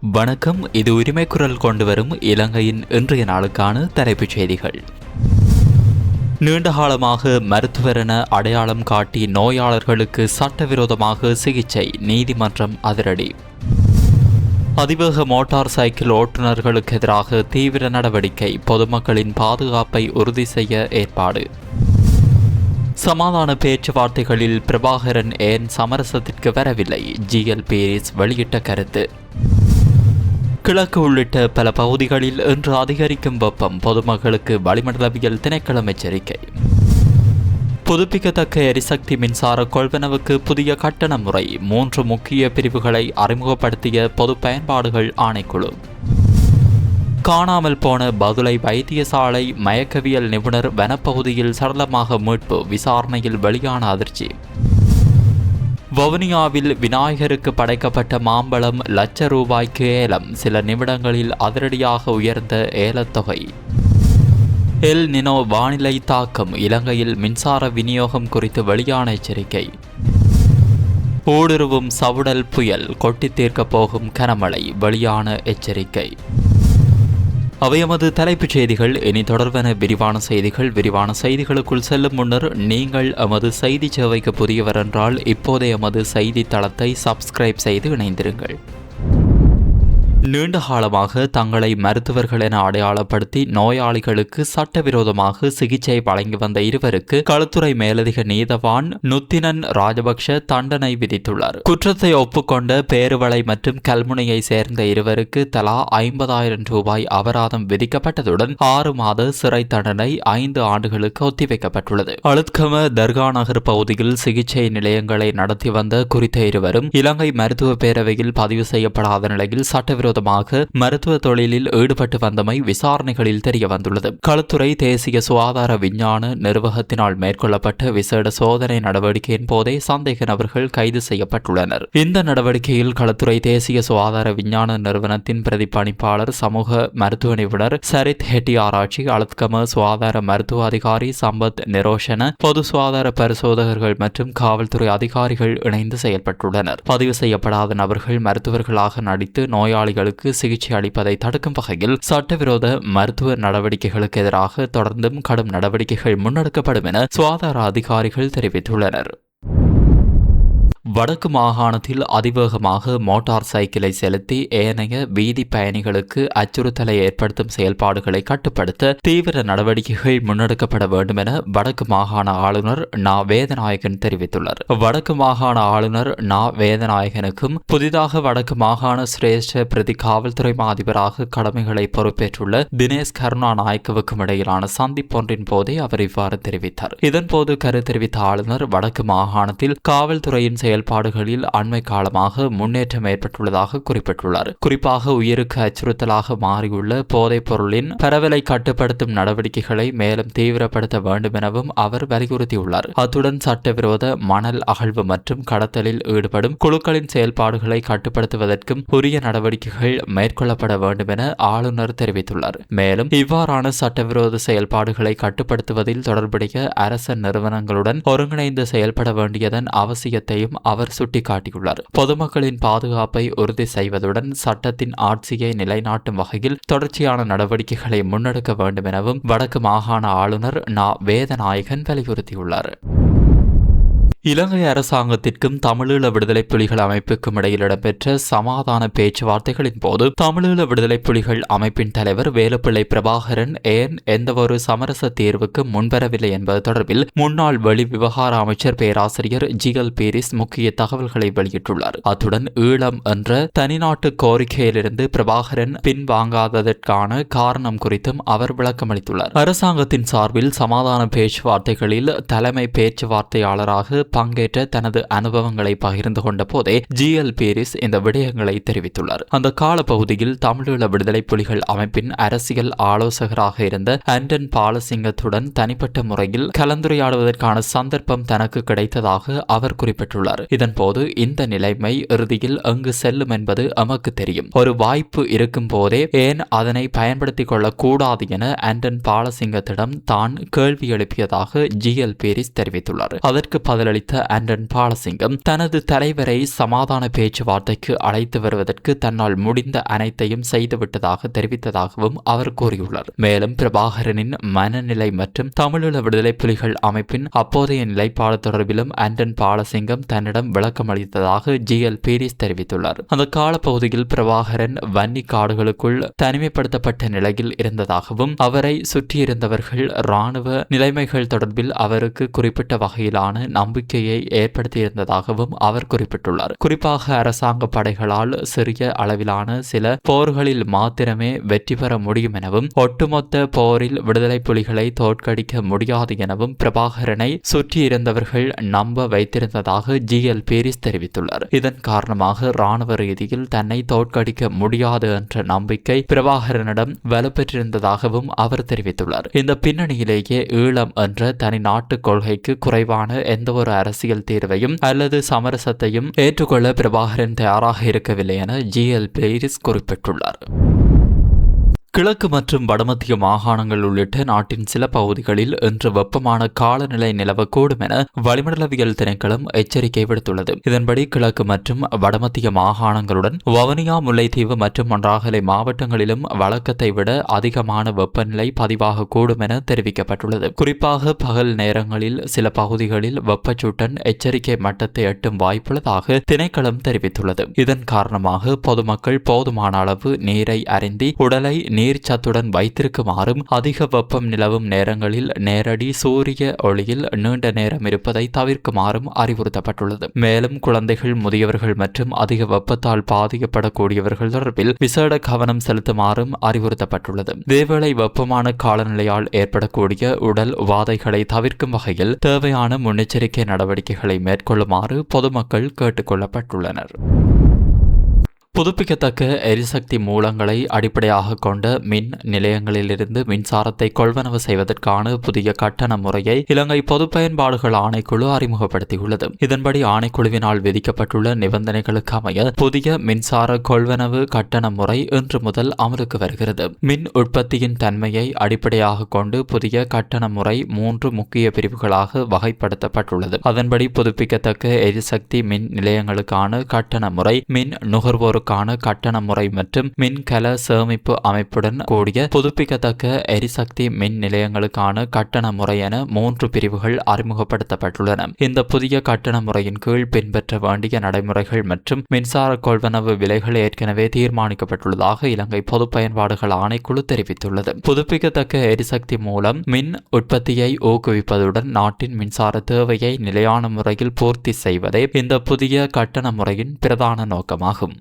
வணக்கம். இது உரிமை குரல் கொண்டு வரும் இலங்கையின் இன்றைய நாளுக்கான தலைப்புச் செய்திகள். நீண்டகாலமாக மருத்துவர் என அடையாளம் காட்டி நோயாளர்களுக்கு சட்டவிரோதமாக சிகிச்சை, நீதிமன்றம் அதிரடி. அதிவேக மோட்டார் சைக்கிள் ஓட்டுநர்களுக்கு எதிராக தீவிர நடவடிக்கை, பொதுமக்களின் பாதுகாப்பை உறுதி செய்ய ஏற்பாடு. சமாதான பேச்சுவார்த்தைகளில் பிரபாகரன் ஏன் சமரசத்திற்கு வரவில்லை? ஜிஎல் பீரிஸ் வெளியிட்ட கருத்து. கிழக்கு உள்ளிட்ட பல பகுதிகளில் இன்று அதிகரிக்கும் வெப்பம், பொதுமக்களுக்கு வளிமண்டலவியல் திணைக்களம் எச்சரிக்கை. புதுப்பிக்கத்தக்க எரிசக்தி மின்சார கொள்வனவுக்கு புதிய கட்டண முறை, 3 முக்கிய பிரிவுகளை அறிமுகப்படுத்திய பொது பயன்பாடுகள் ஆணைக்குழு. காணாமல் போன பதுளை வைத்தியசாலை மயக்கவியல் நிபுணர் வனப்பகுதியில் சரளமாக மீட்பு, விசாரணையில் வெளியான அதிர்ச்சி. வவுனியாவில் விநாயகருக்கு படைக்கப்பட்ட மாம்பழம் ₹1,00,000 ஏலம், சில நிமிடங்களில் அதிரடியாக உயர்ந்த ஏலத்தொகை. எல் நினோ வானிலை தாக்கம், இலங்கையில் மின்சார விநியோகம் குறித்து வெளியான எச்சரிக்கை. ஊடுருவும் சவுடல் புயல், கொட்டி தீர்க்கப் போகும் கனமழை, வெளியான எச்சரிக்கை. அவை எமது தலைப்புச் செய்திகள். இனி தொடர்பான விரிவான செய்திகளுக்குள் செல்லும் முன்னர் நீங்கள் எமது செய்தி சேவைக்கு புதியவர் என்றால் இப்போதே எமது செய்தி தளத்தை சப்ஸ்கிரைப் செய்து இணைந்திருங்கள். நீண்ட காலமாக தங்களை மருத்துவர்கள் என அடையாளப்படுத்தி நோயாளிகளுக்கு சட்டவிரோதமாக சிகிச்சை வழங்கி வந்த இருவருக்கு களுத்துறை மேலதிக நீதவான் நுத்தினன் ராஜபக்ஷ தண்டனை விதித்துள்ளார். குற்றத்தை ஒப்புக்கொண்ட பேருவளை மற்றும் கல்முனையை சேர்ந்த இருவருக்கு தலா ₹50,000 அபராதம் விதிக்கப்பட்டதுடன் 6 மாத சிறை தண்டனை 5 ஆண்டுகளுக்கு ஒத்திவைக்கப்பட்டுள்ளது. அளுத்கம தர்கா நகர் பகுதியில் சிகிச்சை நிலையங்களை நடத்தி வந்த குறித்த இருவரும் இலங்கை மருத்துவ பேரவையில் பதிவு செய்யப்படாத நிலையில் சட்டவிரோத மருத்துவ தொழிலில் ஈடுபட்டு வந்தமை விசாரணைகளில் தெரிய வந்துள்ளது. களுத்துறை தேசிய சுகாதார விஞ்ஞான நிர்வாகத்தினால் மேற்கொள்ளப்பட்ட விசேட சோதனை நடவடிக்கையின் போதே சந்தேக நபர்கள் கைது செய்யப்பட்டுள்ளனர். இந்த நடவடிக்கையில் களுத்துறை தேசிய சுகாதார விஞ்ஞான நிறுவனத்தின் பிரதிபலிப்பாளர் சமூக மருத்துவ நிபுணர் சரித் ஹெட்டி ஆராய்ச்சி, அளுத்கம சுகாதார மருத்துவ அதிகாரி சம்பத் நிரோஷன, பொது சுகாதார பரிசோதகர்கள் மற்றும் காவல்துறை அதிகாரிகள் இணைந்து செயல்பட்டுள்ளனர். பதிவு செய்யப்படாத நபர்கள் மருத்துவர்களாக நடித்து நோயாளிகள் சிகிச்சை அளிப்பதை தடுக்கும் வகையில் சட்டவிரோத மருத்துவ நடவடிக்கைகளுக்கு எதிராக தொடர்ந்தும் கடும் நடவடிக்கைகள் முன்னெடுக்கப்படும் என சுகாதார அதிகாரிகள் தெரிவித்துள்ளனர். வடக்கு மாகாணத்தில் அதிவேகமாக மோட்டார் சைக்கிளை செலுத்தி ஏனைய வீதி பயணிகளுக்கு அச்சுறுத்தலை ஏற்படுத்தும் செயல்பாடுகளை கட்டுப்படுத்த தீவிர நடவடிக்கைகள் முன்னெடுக்கப்பட வேண்டும் என வடக்கு மாகாண ஆளுநர் நா. வேதநாயகன் தெரிவித்துள்ளார். வடக்கு மாகாண ஆளுநர் நா. வேதநாயகனுக்கும் புதிதாக வடக்கு மாகாண சிரேஷ்ட பிரதி காவல்துறை அதிபராக கடமைகளை பொறுப்பேற்றுள்ள தினேஷ் கருணாநாயக்கவுக்கும் இடையிலான சந்திப்பொன்றின் போதே அவர் இவ்வாறு தெரிவித்தார். இதன்போது கருத்து தெரிவித்த ஆளுநர் வடக்கு மாகாணத்தில் காவல்துறையின் செயல்பாடுகளில் அண்மை காலமாக முன்னேற்றம் ஏற்பட்டுள்ளதாக குறிப்பிட்டுள்ளார். குறிப்பாக உயிருக்கு அச்சுறுத்தலாக மாறியுள்ள போதைப் பொருளின் பரவலை கட்டுப்படுத்தும் நடவடிக்கைகளை மேலும் தீவிரப்படுத்த வேண்டும் எனவும் அவர் வலியுறுத்தியுள்ளார். அத்துடன் சட்டவிரோத மணல் அகழ்வு மற்றும் கடத்தலில் ஈடுபடும் குழுக்களின் செயல்பாடுகளை கட்டுப்படுத்துவதற்கும் உரிய நடவடிக்கைகள் மேற்கொள்ளப்பட வேண்டும் என ஆளுநர் தெரிவித்துள்ளார். மேலும் இவ்வாறான சட்டவிரோத செயல்பாடுகளை கட்டுப்படுத்துவதில் தொடர்புடைய அரச நிறுவனங்களுடன் ஒருங்கிணைந்து செயல்பட வேண்டியதன் அவசியத்தையும் அவர் சுட்டிக்காட்டியுள்ளார். பொதுமக்களின் பாதுகாப்பை உறுதி செய்வதுடன் சட்டத்தின் ஆட்சியை நிலைநாட்டும் வகையில் தொடர்ச்சியான நடவடிக்கைகளை முன்னெடுக்க வேண்டும் எனவும் வடக்கு மாகாண ஆளுநர் நா. வேதநாயகன் வலியுறுத்தியுள்ளார். இலங்கை அரசாங்கத்திற்கும் தமிழீழ விடுதலை புலிகள் அமைப்புக்கும் இடையில் இடம்பெற்ற சமாதான பேச்சுவார்த்தைகளின் போது தமிழீழ விடுதலை புலிகள் அமைப்பின் தலைவர் வேலுப்பிள்ளை பிரபாகரன் ஏன் எந்தவொரு சமரச தீர்வுக்கு முன்வரவில்லை என்பது தொடர்பில் முன்னாள் வெளி விவகார அமைச்சர் பேராசிரியர் ஜிஎல் பீரிஸ் முக்கிய தகவல்களை வெளியிட்டுள்ளார். அத்துடன் ஈழம் என்ற தனிநாட்டு கோரிக்கையிலிருந்து பிரபாகரன் பின்வாங்காததற்கான காரணம் குறித்தும் அவர் விளக்கமளித்துள்ளார். அரசாங்கத்தின் சார்பில் சமாதான பேச்சுவார்த்தைகளில் தலைமை பேச்சுவார்த்தையாளராக பங்கேற்ற தனது அனுபவங்களை பகிர்ந்து கொண்ட போதே ஜிஎல் பீரிஸ் இந்த விடயங்களை தெரிவித்துள்ளார். அந்த காலப்பகுதியில் தமிழீழ விடுதலை புலிகள் அமைப்பின் அரசியல் ஆலோசகராக இருந்த ஆண்டன் பாலசிங்கத்துடன் தனிப்பட்ட முறையில் கலந்துரையாடுவதற்கான சந்தர்ப்பம் தனக்கு கிடைத்ததாக அவர் குறிப்பிட்டுள்ளார். இதன்போது இந்த நிலைமை இறுதியில் எங்கு செல்லும் என்பது எமக்கு தெரியும். ஒரு வாய்ப்பு இருக்கும் போதே ஏன் அதனை பயன்படுத்திக் கொள்ளக் கூடாது என ஆண்டன் பாலசிங்கத்திடம் தான் கேள்வி எழுப்பியதாக ஜிஎல் பீரிஸ் தெரிவித்துள்ளார். அதற்கு பதிலளித்த தெரிவித்த ஆண்டன் பாலசிங்கம் தனது தலைவரை சமாதான பேச்சுவார்த்தைக்கு அழைத்து வருவதற்கு தன்னால் முடிந்த அனைத்தையும் செய்துவிட்டதாக தெரிவித்ததாகவும் அவர் கூறியுள்ளார். மேலும் பிரபாகரனின் மனநிலை மற்றும் தமிழீழ விடுதலை புலிகள் அமைப்பின் அப்போதைய நிலைப்பாடு தொடர்பிலும் ஆண்டன் பாலசிங்கம் தன்னிடம் விளக்கம் அளித்ததாக ஜிஎல் பீரிஸ் தெரிவித்துள்ளார். அந்த காலப்பகுதியில் பிரபாகரன் வன்னி காடுகளுக்குள் தனிமைப்படுத்தப்பட்ட நிலையில் இருந்ததாகவும் அவரை சுற்றியிருந்தவர்கள் இராணுவ நிலைமைகள் தொடர்பில் அவருக்கு குறிப்பிட்ட வகையிலான நம்பிக்கையை ஏற்படுத்தியிருந்ததாகவும் அவர் குறிப்பிட்டுள்ளார். குறிப்பாக அரசாங்க படைகளால் சிறிய அளவிலான சில போர்களில் மாத்திரமே வெற்றி பெற முடியும் எனவும் ஒட்டுமொத்த போரில் விடுதலை புலிகளை தோற்கடிக்க முடியாது எனவும் பிரபாகரனை சுற்றியிருந்தவர்கள் நம்ப வைத்திருந்ததாக ஜிஎல் பீரிஸ் தெரிவித்துள்ளார். இதன் காரணமாக இராணுவ ரீதியில் தன்னை தோற்கடிக்க முடியாது என்ற நம்பிக்கை பிரபாகரனிடம் வலுப்பெற்றிருந்ததாகவும் அவர் தெரிவித்துள்ளார். இந்த பின்னணியிலேயே ஈழம் என்ற தனி நாட்டு கொள்கைக்கு குறைவான எந்தவொரு அரசியல் தீர்வையும் அல்லது சமரசத்தையும் ஏற்றுக்கொள்ள பிரபாகரன் தயாராக இருக்கவில்லை என ஜிஎல் பீரிஸ் குறிப்பிட்டுள்ளார். கிழக்கு மற்றும் வடமத்திய மாகாணங்கள் உள்ளிட்ட நாட்டின் சில பகுதிகளில் இன்று வெப்பமான காலநிலை நிலவக்கூடும் என வளிமண்டலவியல் திணைக்களம் எச்சரிக்கை விடுத்துள்ளது. இதன்படி கிழக்கு மற்றும் வடமத்திய மாகாணங்களுடன் வவுனியா, முல்லைத்தீவு மற்றும் மொன்றாகலை மாவட்டங்களிலும் வழக்கத்தை விட அதிகமான வெப்பநிலை பதிவாகக்கூடும் என தெரிவிக்கப்பட்டுள்ளது. குறிப்பாக பகல் நேரங்களில் சில பகுதிகளில் வெப்பச்சூட்டன் எச்சரிக்கை மட்டத்தை எட்டும் வாய்ப்புள்ளதாக திணைக்களம் தெரிவித்துள்ளது. இதன் காரணமாக பொதுமக்கள் போதுமான அளவு நீரை அருந்தி உடலை நீர்ச்சத்துடன் வைத்திருக்குமாறும் அதிக வெப்பம் நிலவும் நேரங்களில் நேரடி சூரிய ஒளியில் நீண்ட நேரம் இருப்பதை தவிர்க்குமாறும் அறிவுறுத்தப்பட்டுள்ளது. மேலும் குழந்தைகள், முதியவர்கள் மற்றும் அதிக வெப்பத்தால் பாதிக்கப்படக்கூடியவர்கள் தொடர்பில் விசேட கவனம் செலுத்துமாறும் அறிவுறுத்தப்பட்டுள்ளது. இதேவேளை வெப்பமான காலநிலையால் ஏற்படக்கூடிய உடல் உபாதைகளை தவிர்க்கும் வகையில் தேவையான முன்னெச்சரிக்கை நடவடிக்கைகளை மேற்கொள்ளுமாறு பொதுமக்கள் கேட்டுக் கொள்ளப்பட்டுள்ளனர். புதுப்பிக்கத்தக்க எரிசக்தி மூலங்களை அடிப்படையாக கொண்ட மின் நிலையங்களிலிருந்து மின்சாரத்தை கொள்வனவு செய்வதற்கான புதிய கட்டண முறையை இலங்கை பொது பயன்பாடுகள் ஆணைக்குழு அறிமுகப்படுத்தியுள்ளது. இதன்படி ஆணைக்குழுவினால் விதிக்கப்பட்டுள்ள நிபந்தனைகளுக்கு அமைய புதிய மின்சார கொள்வனவு கட்டண முறை இன்று முதல் அமலுக்கு வருகிறது. மின் உற்பத்தியின் தன்மையை அடிப்படையாக கொண்டு புதிய கட்டண முறை 3 முக்கிய பிரிவுகளாக வகைப்படுத்தப்பட்டுள்ளது. அதன்படி புதுப்பிக்கத்தக்க எரிசக்தி மின் நிலையங்களுக்கான கட்டண முறை, மின் நுகர்வோருக்கு கட்டண முறை மற்றும் மின்கல சேமிப்பு அமைப்புடன் கூடிய புதுப்பிக்கத்தக்க எரிசக்தி மின் நிலையங்களுக்கான கட்டண முறை என 3 பிரிவுகள் அறிமுகப்படுத்தப்பட்டுள்ளன. இந்த புதிய கட்டண முறையின் கீழ் பின்பற்ற வேண்டிய நடைமுறைகள் மற்றும் மின்சார கொள்வனவு விலைகள் ஏற்கனவே தீர்மானிக்கப்பட்டுள்ளதாக இலங்கை பொது பயன்பாடுகள் ஆணைக்குழு தெரிவித்துள்ளது. புதுப்பிக்கத்தக்க எரிசக்தி மூலம் மின் உற்பத்தியை ஊக்குவிப்பதுடன் நாட்டின் மின்சார தேவையை நிலையான முறையில் பூர்த்தி செய்வதே இந்த புதிய கட்டண முறையின் பிரதான நோக்கமாகும்.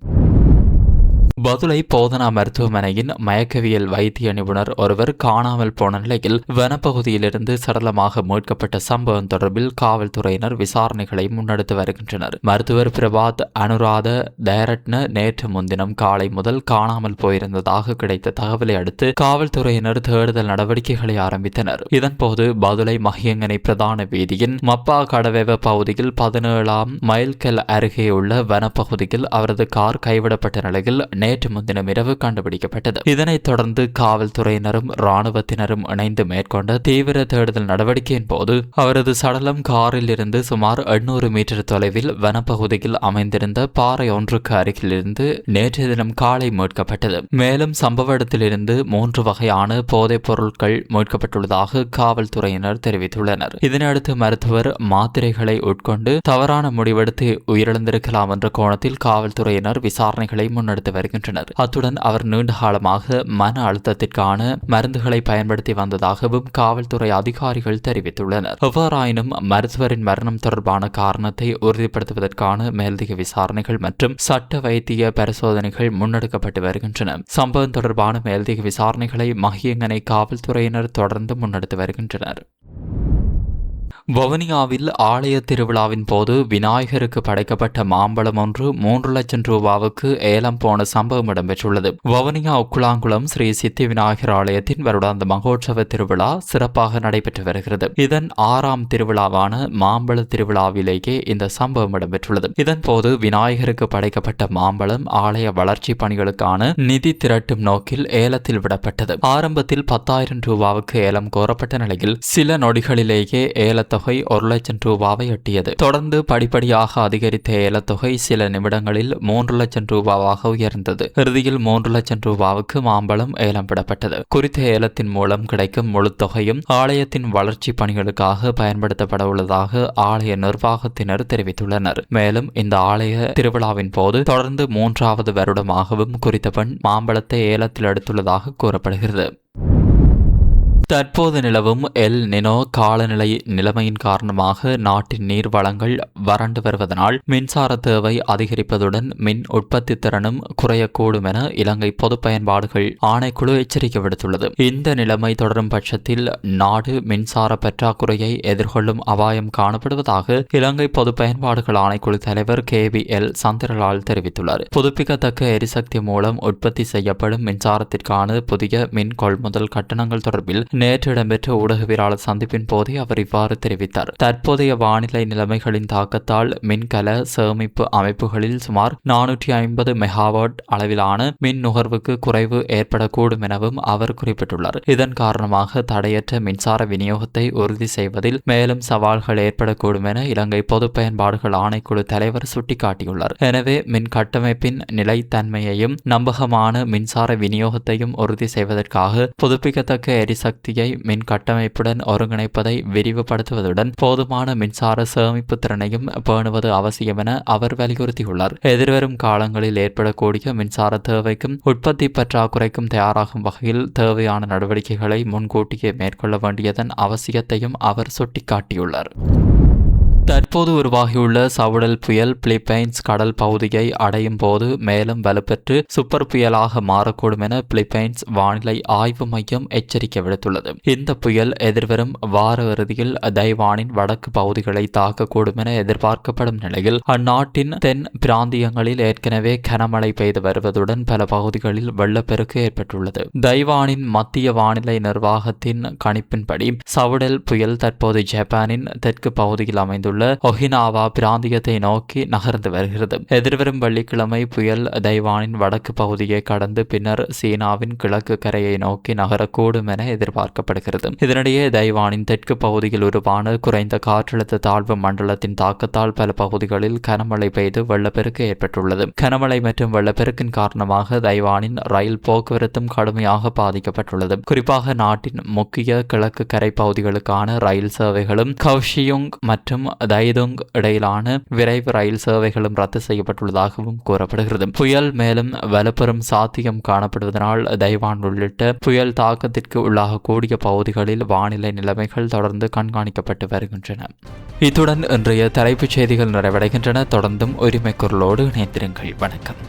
பதுளை போதனா மருத்துவமனையின் மயக்கவியல் வைத்திய நிபுணர் ஒருவர் காணாமல் போன நிலையில் வனப்பகுதியிலிருந்து சடலமாக மீட்கப்பட்ட சம்பவம் தொடர்பில் காவல்துறையினர் விசாரணைகளை முன்னெடுத்து வருகின்றனர். மருத்துவர் பிரபாத் அனுராத தயரட்ன நேற்று முன்தினம் காலை முதல் காணாமல் போயிருந்ததாக கிடைத்த தகவலை அடுத்து காவல்துறையினர் தேடுதல் நடவடிக்கைகளை ஆரம்பித்தனர். இதன்போது பதுளை மகியங்கனை பிரதான வீதியின் மப்பா கடவேவ பகுதியில் 17ஆம் மைல்கல் அருகே உள்ள வனப்பகுதியில் அவரது கார் கைவிடப்பட்ட நிலையில் நேற்று முன்தினம் இரவு கண்டுபிடிக்கப்பட்டது. இதனைத் தொடர்ந்து காவல்துறையினரும் இராணுவத்தினரும் இணைந்து மேற்கொண்ட தீவிர தேடுதல் நடவடிக்கையின் போது அவரது சடலம் காரில் இருந்து சுமார் 800 மீட்டர் தொலைவில் வனப்பகுதியில் அமைந்திருந்த பாறை ஒன்றுக்கு அருகில் இருந்து நேற்றைய தினம் காலை மீட்கப்பட்டது. மேலும் சம்பவ இடத்திலிருந்து 3 வகையான போதைப் பொருட்கள் மீட்கப்பட்டுள்ளதாக காவல்துறையினர் தெரிவித்துள்ளனர். இதனையடுத்து மருத்துவர் மாத்திரைகளை உட்கொண்டு தவறான முடிவெடுத்து உயிரிழந்திருக்கலாம் என்ற கோணத்தில் காவல்துறையினர் விசாரணைகளை முன்னெடுத்து வருகின்றனர். அத்துடன் அவர் நீண்ட காலமாக மன அழுத்தத்திற்கான மருந்துகளை பயன்படுத்தி வந்ததாகவும் காவல்துறை அதிகாரிகள் தெரிவித்துள்ளனர். எவ்வாறாயினும் மருத்துவரின் மரணம் தொடர்பான காரணத்தை உறுதிப்படுத்துவதற்கான மேலதிக விசாரணைகள் மற்றும் சட்ட வைத்திய பரிசோதனைகள் முன்னெடுக்கப்பட்டு வருகின்றன. சம்பவம் தொடர்பான மேலதிக விசாரணைகளை மகியங்கனை காவல்துறையினர் தொடர்ந்து முன்னெடுத்து வருகின்றனர். வவுனியாவில் ஆலய திருவிழாவின் போது விநாயகருக்கு படைக்கப்பட்ட மாம்பழம் ஒன்று 3 லட்சம் ரூபாவுக்கு ஏலம் போன சம்பவம் இடம்பெற்றுள்ளது. வவுனியா உக்குளாங்குளம் ஸ்ரீ சித்தி விநாயகர் ஆலயத்தின் வருடாந்த மகோற்சவ திருவிழா சிறப்பாக நடைபெற்று வருகிறது. இதன் 6ஆம் திருவிழாவான மாம்பழ திருவிழாவிலேயே இந்த சம்பவம் இடம்பெற்றுள்ளது. இதன்போது விநாயகருக்கு படைக்கப்பட்ட மாம்பழம் ஆலய வளர்ச்சி பணிகளுக்கான நிதி திரட்டும் நோக்கில் ஏலத்தில் விடப்பட்டது. ஆரம்பத்தில் 10,000 ரூபாவுக்கு ஏலம் கோரப்பட்ட நிலையில் சில நொடிகளிலேயே ஏலம் ஏலத்தொகை 1 லட்சம் ரூபாவை எட்டியது. தொடர்ந்து படிப்படியாக அதிகரித்த ஏலத்தொகை சில நிமிடங்களில் 3 லட்சம் ரூபாவாக உயர்ந்தது. இறுதியில் 3 லட்சம் ரூபாவுக்கு மாம்பழம் ஏலம் விடப்பட்டது. குறித்த ஏலத்தின் மூலம் கிடைக்கும் முழு தொகையும் ஆலயத்தின் வளர்ச்சி பணிகளுக்காக பயன்படுத்தப்பட உள்ளதாக ஆலய நிர்வாகத்தினர் தெரிவித்துள்ளனர். மேலும் இந்த ஆலய திருவிழாவின் போது தொடர்ந்து 3வது வருடமாகவும் குறித்த பெண் மாம்பழத்தை ஏலத்தில் எடுத்துள்ளதாக கூறப்படுகிறது. தற்போது நிலவும் எல் நினோ காலநிலை நிலைமையின் காரணமாக நாட்டின் நீர் வளங்கள் வறண்டு வருவதனால் மின்சார தேவை அதிகரிப்பதுடன் மின் உற்பத்தி திறனும் குறையக்கூடும் என இலங்கை பொது பயன்பாடுகள் ஆணைக்குழு எச்சரிக்கை விடுத்துள்ளது. இந்த நிலைமை தொடரும் பட்சத்தில் நாடு மின்சார பற்றாக்குறையை எதிர்கொள்ளும் அபாயம் காணப்படுவதாக இலங்கை பொது பயன்பாடுகள் ஆணைக்குழு தலைவர் KVL சந்திரலால் தெரிவித்துள்ளார். புதுப்பிக்கத்தக்க எரிசக்தி மூலம் உற்பத்தி செய்யப்படும் மின்சாரத்திற்கான புதிய மின் கொள்முதல் கட்டணங்கள் தொடர்பில் நேற்று இடம்பெற்ற ஊடகவியலாளர் சந்திப்பின் போதே அவர் இவ்வாறு தெரிவித்தார். தற்போதைய வானிலை நிலைமைகளின் தாக்கத்தால் மின்கல சேமிப்பு அமைப்புகளில் சுமார் 450 மெகாவாட் அளவிலான மின் நுகர்வுக்கு குறைவு ஏற்படக்கூடும் எனவும் அவர் குறிப்பிட்டுள்ளார். இதன் காரணமாக தடையற்ற மின்சார விநியோகத்தை உறுதி செய்வதில் மேலும் சவால்கள் ஏற்படக்கூடும் என இலங்கை பொது பயன்பாடுகள் ஆணைக்குழு தலைவர் சுட்டிக்காட்டியுள்ளார். எனவே மின் கட்டமைப்பின் நிலைத்தன்மையையும் நம்பகமான மின்சார விநியோகத்தையும் உறுதி செய்வதற்காக புதுப்பிக்கத்தக்க எரிசக்தி மின் கட்டமைப்புடன் ஒருங்கிணைப்பதை விரிவுபடுத்துவதுடன் போதுமான மின்சார சேமிப்பு திறனையும் பேணுவது அவசியம் என அவர் வலியுறுத்தியுள்ளார். எதிர்வரும் காலங்களில் ஏற்படக்கூடிய மின்சார தேவைக்கும் உற்பத்தி பற்றாக்குறைக்கும் தயாராகும் வகையில் தேவையான நடவடிக்கைகளை முன்கூட்டியே மேற்கொள்ள வேண்டியதன் அவசியத்தையும் அவர் சுட்டிக்காட்டியுள்ளார். தற்போது உருவாகியுள்ள சவுடல் புயல் பிலிப்பைன்ஸ் கடல் பகுதியை அடையும் போது மேலும் வலுப்பெற்று சூப்பர் புயலாக மாறக்கூடும் என பிலிப்பைன்ஸ் வானிலை ஆய்வு மையம் எச்சரிக்கை விடுத்துள்ளது. இந்த புயல் எதிர்வரும் வார இறுதியில் தைவானின் வடக்கு பகுதிகளை தாக்கக்கூடும் என எதிர்பார்க்கப்படும் நிலையில் அந்நாட்டின் தென் பிராந்தியங்களில் ஏற்கனவே கனமழை பெய்து வருவதுடன் பல பகுதிகளில் வெள்ளப்பெருக்கு ஏற்பட்டுள்ளது. தைவானின் மத்திய வானிலை நிர்வாகத்தின் கணிப்பின்படி சவுடல் புயல் தற்போது ஜப்பானின் தெற்கு பகுதியில் அமைந்துள்ள ஒகினாவா பிராந்தியத்தை நோக்கி நகர்ந்து வருகிறது. எதிர்வரும் வெள்ளிக்கிழமை புயல் தைவானின் வடக்கு பகுதியை கடந்து பின்னர் சீனாவின் கிழக்கு கரையை நோக்கி நகரக்கூடும் என எதிர்பார்க்கப்படுகிறது. இதனிடையே தைவானின் தெற்கு பகுதியில் உருவான குறைந்த காற்றழுத்த தாழ்வு மண்டலத்தின் தாக்கத்தால் பல பகுதிகளில் கனமழை பெய்து வெள்ளப்பெருக்கு ஏற்பட்டுள்ளது. கனமழை மற்றும் வெள்ளப்பெருக்கின் காரணமாக தைவானின் ரயில் போக்குவரத்தும் கடுமையாக பாதிக்கப்பட்டுள்ளது. குறிப்பாக நாட்டின் முக்கிய கிழக்கு கரை பகுதிகளுக்கான ரயில் சேவைகளும் கவுஷியுங் மற்றும் தைதுங் இடையிலான விரைவு ரயில் சேவைகளும் ரத்து செய்யப்பட்டுள்ளதாகவும் கூறப்படுகிறது. புயல் மேலும் வலுப்பெறும் சாத்தியம் காணப்படுவதனால் தைவான் உள்ளிட்ட புயல் தாக்கத்திற்கு உள்ளாகக்கூடிய பகுதிகளில் வானிலை நிலைமைகள் தொடர்ந்து கண்காணிக்கப்பட்டு வருகின்றன. இத்துடன் இன்றைய தலைப்புச் செய்திகள் நிறைவடைகின்றன. தொடர்ந்தும் உரிமை குரலோடு இணைந்திருங்கள். வணக்கம்.